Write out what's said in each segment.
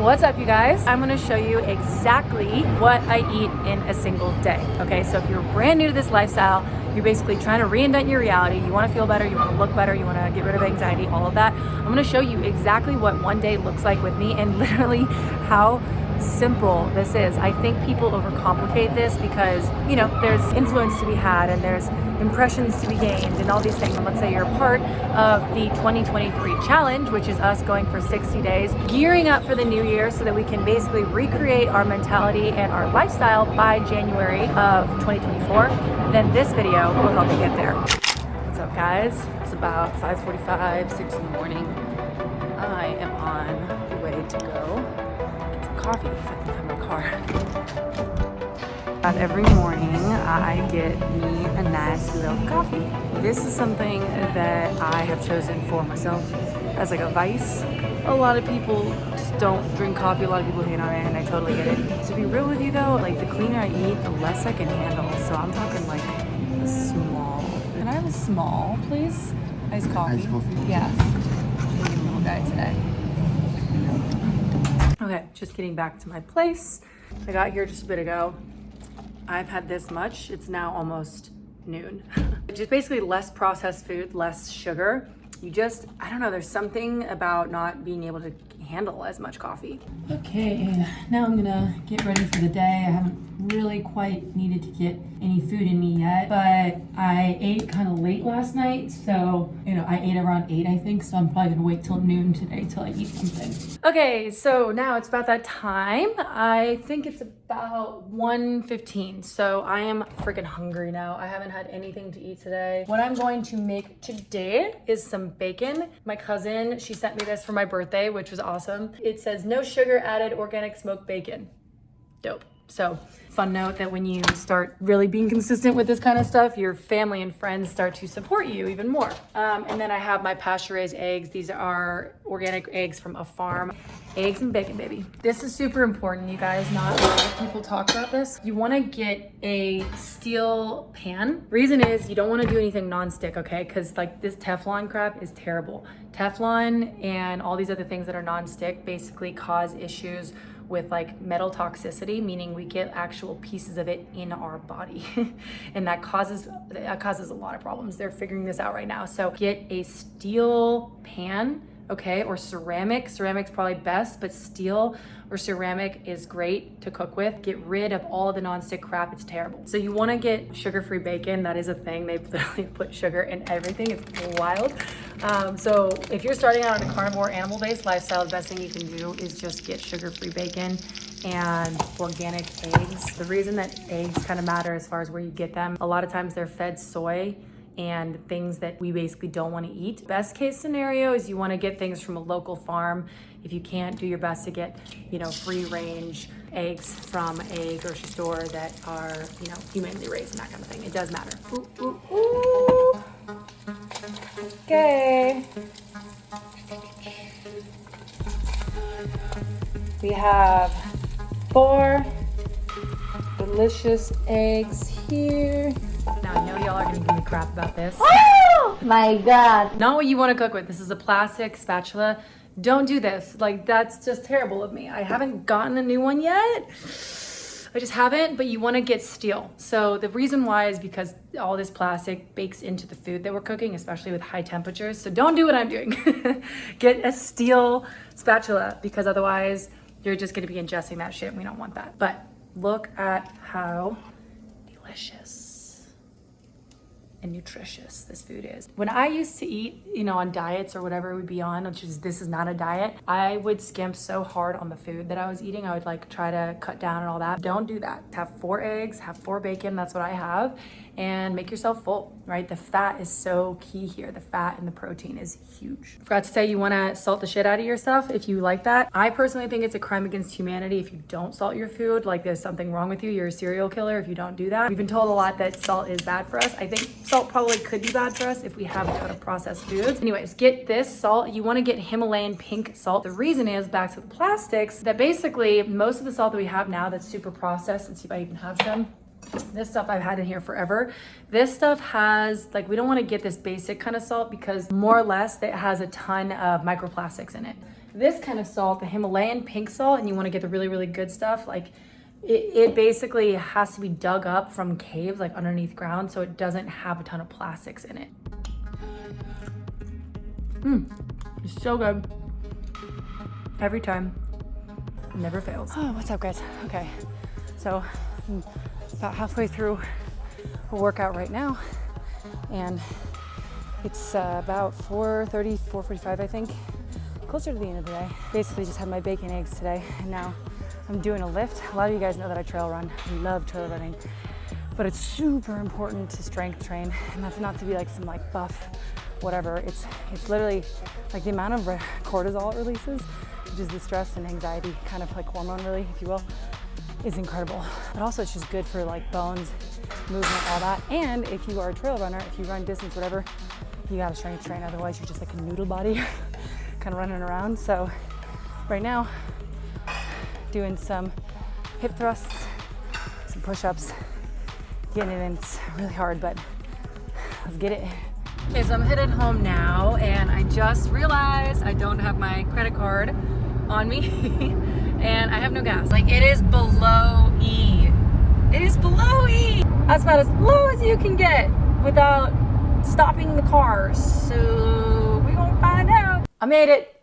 What's up, you guys? I'm gonna show you exactly what I eat in a single day. Okay, so if you're brand new to this lifestyle, you're basically trying to reinvent your reality, you wanna feel better, you wanna look better, you wanna get rid of anxiety, all of that, I'm gonna show you exactly what one day looks like with me and literally how simple this is. I think people overcomplicate this because, you know, there's influence to be had and there's impressions to be gained and all these things. And let's say you're part of the 2023 challenge, which is us going for 60 days, gearing up for the new year so that we can basically recreate our mentality and our lifestyle by January of 2024. Then this video will help you get there. What's up, guys? It's about 5:45, 6 in the morning. I am on the way to go get some coffee if I can find my car. Every morning I get me a nice little coffee. This is something that I have chosen for myself as like a vice. A lot of people just don't drink coffee. A lot of people hate on it, and I totally get it. To be real with you though, like the cleaner I eat, the less I can handle. So I'm talking like a small. Can I have a small, please? Iced coffee. Iced coffee? Yes. Medium little guy today. Okay, just getting back to my place. I got here just a bit ago. I've had this much. It's now almost noon. Just basically less processed food, less sugar. I don't know, there's something about not being able to handle as much coffee. Okay, now I'm gonna get ready for the day. I haven't really quite needed to get any food in me yet, but I ate kind of late last night. So, you know, I ate around 8, I think. So I'm probably gonna wait till noon today till I eat something. Okay, so now it's about that time. I think it's about 1:15. So I am freaking hungry now. I haven't had anything to eat today. What I'm going to make today is some bacon. My cousin, she sent me this for my birthday, which was awesome. It says no sugar added organic smoked bacon. Dope. So fun note that when you start really being consistent with this kind of stuff, your family and friends start to support you even more. And then I have my pasture-raised eggs. These are organic eggs from a farm. Eggs and bacon, baby. This is super important, you guys. Not a lot of people talk about this. You wanna get a steel pan. Reason is you don't wanna do anything non-stick, okay? Because like this Teflon crap is terrible. Teflon and all these other things that are non-stick basically cause issues with like metal toxicity, meaning we get actual pieces of it in our body. And that causes a lot of problems. They're figuring this out right now. So get a steel pan, okay, or ceramic. Ceramic's probably best, but steel or ceramic is great to cook with. Get rid of all the nonstick crap, it's terrible. So you wanna get sugar-free bacon. That is a thing. They literally put sugar in everything. It's wild. So if you're starting out on a carnivore animal-based lifestyle, the best thing you can do is just get sugar-free bacon and organic eggs. The reason that eggs kind of matter as far as where you get them, a lot of times they're fed soy and things that we basically don't want to eat. Best case scenario is you want to get things from a local farm. If you can't, do your best to get, you know, free range eggs from a grocery store that are, you know, humanely raised and that kind of thing. It does matter. Ooh, ooh, ooh. Okay. We have 4 delicious eggs here. Now I know y'all are gonna give me crap about this. Oh my God. Not what you wanna cook with. This is a plastic spatula. Don't do this. Like, that's just terrible of me. I haven't gotten a new one yet. I just haven't, but you wanna get steel. So the reason why is because all this plastic bakes into the food that we're cooking, especially with high temperatures. So don't do what I'm doing. Get a steel spatula, because otherwise you're just gonna be ingesting that shit and we don't want that. But look at how delicious and nutritious this food is. When I used to eat, you know, on diets or whatever it would be on, which is, this is not a diet, I would skimp so hard on the food that I was eating. I would like try to cut down and all that. Don't do that. Have 4 eggs, have 4 bacon, that's what I have, and make yourself full, right? The fat is so key here. The fat and the protein is huge. I forgot to say, you wanna salt the shit out of your stuff if you like that. I personally think it's a crime against humanity if you don't salt your food. Like, there's something wrong with you. You're a serial killer if you don't do that. We've been told a lot that salt is bad for us. I think salt probably could be bad for us if we have a ton of processed foods. Anyways, get this salt. You wanna get Himalayan pink salt. The reason is, back to the plastics, that basically most of the salt that we have now that's super processed, let's see if I even have some. This stuff I've had in here forever. This stuff has, like, we don't want to get this basic kind of salt because more or less it has a ton of microplastics in it. this kind of salt, the Himalayan pink salt, and you want to get the really, really good stuff, like it basically has to be dug up from caves, like underneath ground, so it doesn't have a ton of plastics in it. It's so good. Every time. Never fails. Oh, what's up, guys? Okay, so I'm about halfway through a workout right now, and it's about 4:30, 4:45, I think. Closer to the end of the day. Basically just had my bacon eggs today, and now I'm doing a lift. A lot of you guys know that I trail run. I love trail running, but it's super important to strength train, and that's not to be like some like buff whatever. It's literally like the amount of cortisol it releases, which is the stress and anxiety kind of like hormone, really, if you will, is incredible. But also it's just good for like bones, movement, all that. And if you are a trail runner, if you run distance, whatever, you gotta strength train, otherwise you're just like a noodle body kind of running around. So right now, doing some hip thrusts, some push-ups, getting it in. It's really hard, but let's get it. Okay, so I'm headed home now, and I just realized I don't have my credit card on me, and I have no gas. Like, it is below E. It is below E. That's about as low as you can get without stopping the car. So we gonna find out. I made it.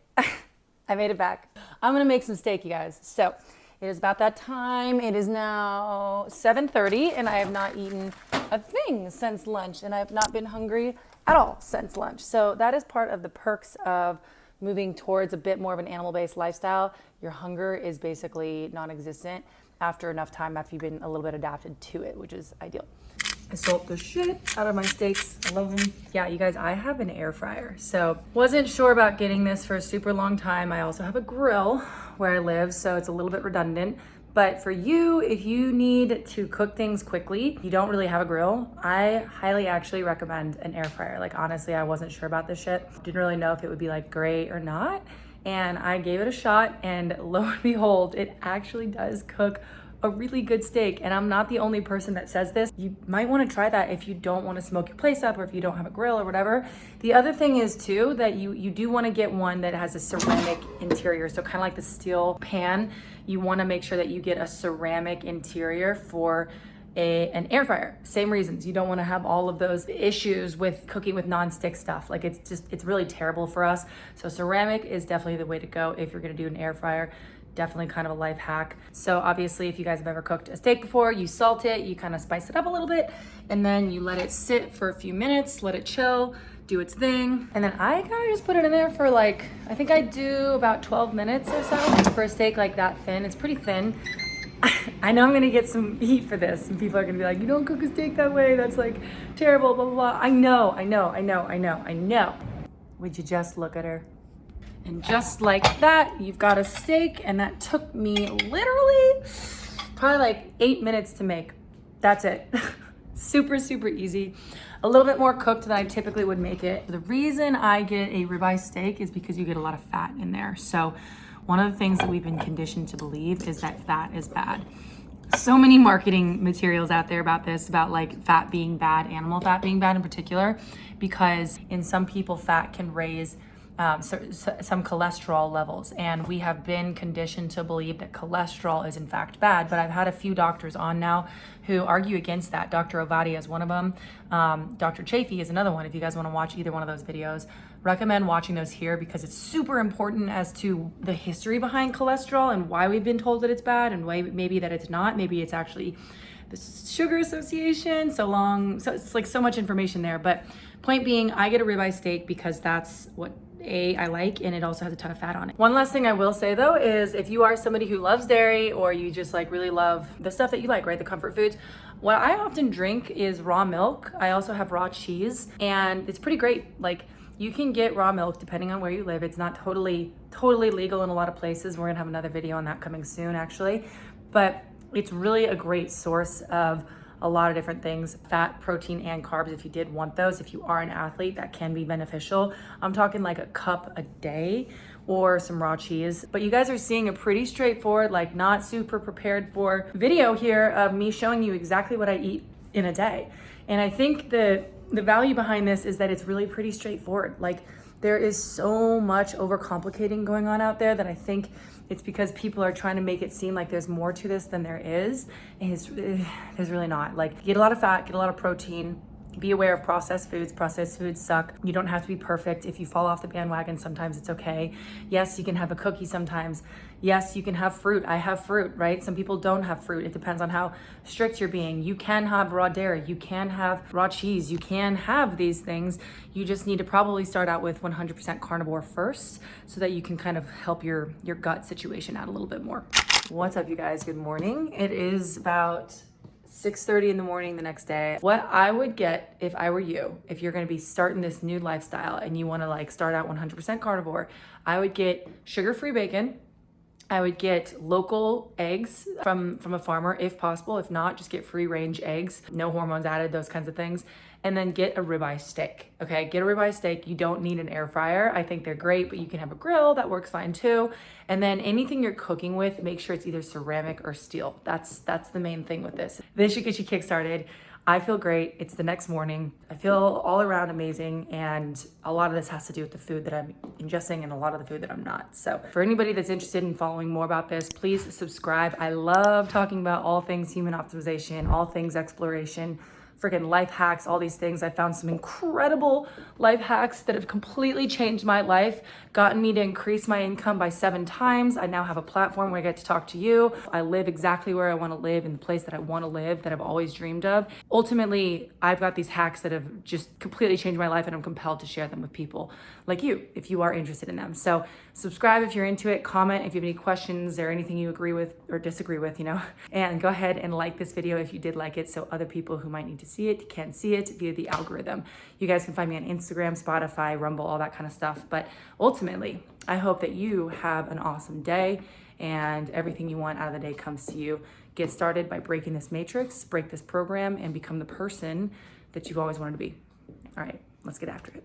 I made it back. I'm gonna make some steak, you guys. So it is about that time. It is now 7:30, and I have not eaten a thing since lunch, and I have not been hungry at all since lunch. So that is part of the perks of moving towards a bit more of an animal-based lifestyle. Your hunger is basically non-existent after enough time, after you've been a little bit adapted to it, which is ideal. I salt the shit out of my steaks. I love them. Yeah, you guys, I have an air fryer. So wasn't sure about getting this for a super long time. I also have a grill where I live, so it's a little bit redundant. But for you, if you need to cook things quickly, you don't really have a grill, I highly actually recommend an air fryer. Like, honestly, I wasn't sure about this shit. Didn't really know if it would be like great or not. And I gave it a shot, and lo and behold, it actually does cook a really good steak. And I'm not the only person that says this. You might want to try that if you don't want to smoke your place up, or if you don't have a grill or whatever. The other thing is too, that you do want to get one that has a ceramic interior. So kind of like the steel pan, you want to make sure that you get a ceramic interior for an air fryer. Same reasons. You don't want to have all of those issues with cooking with non-stick stuff. Like, it's really terrible for us. So ceramic is definitely the way to go if you're going to do an air fryer. Definitely kind of a life hack. So obviously, if you guys have ever cooked a steak before, you salt it, you kind of spice it up a little bit, and then you let it sit for a few minutes, let it chill, do its thing. And then I kind of just put it in there for like, I think I do about 12 minutes or so for a steak like that thin. It's pretty thin. I know I'm gonna get some heat for this, and people are gonna be like, you don't cook a steak that way, that's like terrible, blah, blah, blah. I know. Would you just look at her? And just like that, you've got a steak, and that took me literally probably like 8 minutes to make. That's it. Super, super easy. A little bit more cooked than I typically would make it. The reason I get a ribeye steak is because you get a lot of fat in there. So one of the things that we've been conditioned to believe is that fat is bad. So many marketing materials out there about this, about like fat being bad, animal fat being bad in particular, because in some people, fat can raise some cholesterol levels, and we have been conditioned to believe that cholesterol is in fact bad. But I've had a few doctors on now who argue against that. Dr. Ovadia is one of them. Dr. Chafee is another one. If you guys want to watch either one of those videos, recommend watching those here, because it's super important as to the history behind cholesterol and why we've been told that it's bad, and why maybe that it's not. Maybe it's actually the Sugar Association. So it's like so much information there. But point being, I get a ribeye steak because that's what I like, and it also has a ton of fat on it. One last thing I will say though is, if you are somebody who loves dairy, or you just like really love the stuff that you like, right, the comfort foods, what I often drink is raw milk. I also have raw cheese, and it's pretty great. Like, you can get raw milk depending on where you live. It's not totally legal in a lot of places. We're gonna have another video on that coming soon, actually, but it's really a great source of a lot of different things, fat, protein, and carbs. If you did want those, if you are an athlete, that can be beneficial. I'm talking like a cup a day, or some raw cheese. But you guys are seeing a pretty straightforward, like not super prepared for video here of me showing you exactly what I eat in a day. And I think the value behind this is that it's really pretty straightforward. Like, There is so much overcomplicating going on out there that I think it's because people are trying to make it seem like there's more to this than there is. And there's really not. Like, get a lot of fat, get a lot of protein. Be aware of processed foods. Processed foods suck. You don't have to be perfect. If you fall off the bandwagon, sometimes it's okay. Yes, you can have a cookie sometimes. Yes, you can have fruit. I have fruit, right? Some people don't have fruit. It depends on how strict you're being. You can have raw dairy. You can have raw cheese. You can have these things. You just need to probably start out with 100% carnivore first so that you can kind of help your gut situation out a little bit more. What's up, you guys? Good morning. It is about 6:30 in the morning the next day. What I would get if I were you, if you're gonna be starting this new lifestyle and you wanna like start out 100% carnivore, I would get sugar-free bacon. I would get local eggs from a farmer if possible. If not, just get free range eggs, no hormones added, those kinds of things. And then get a ribeye steak, okay? Get a ribeye steak. You don't need an air fryer. I think they're great, but you can have a grill, that works fine too. And then anything you're cooking with, make sure it's either ceramic or steel. That's the main thing with this. This should get you kickstarted. I feel great. It's the next morning. I feel all around amazing. And a lot of this has to do with the food that I'm ingesting and a lot of the food that I'm not. So for anybody that's interested in following more about this, please subscribe. I love talking about all things human optimization, all things exploration, freaking life hacks, all these things. I found some incredible life hacks that have completely changed my life, gotten me to increase my income by 7 times. I now have a platform where I get to talk to you. I live exactly where I want to live in the place that I want to live, that I've always dreamed of. Ultimately, I've got these hacks that have just completely changed my life and I'm compelled to share them with people like you, if you are interested in them. So subscribe if you're into it, comment if you have any questions or anything you agree with or disagree with, and go ahead and like this video if you did like it so other people who might need to see it can see it via the algorithm. You guys can find me on Instagram, Spotify, Rumble, all that kind of stuff. But ultimately, I hope that you have an awesome day and everything you want out of the day comes to you. Get started by breaking this matrix, break this program, and become the person that you've always wanted to be. All right, let's get after it.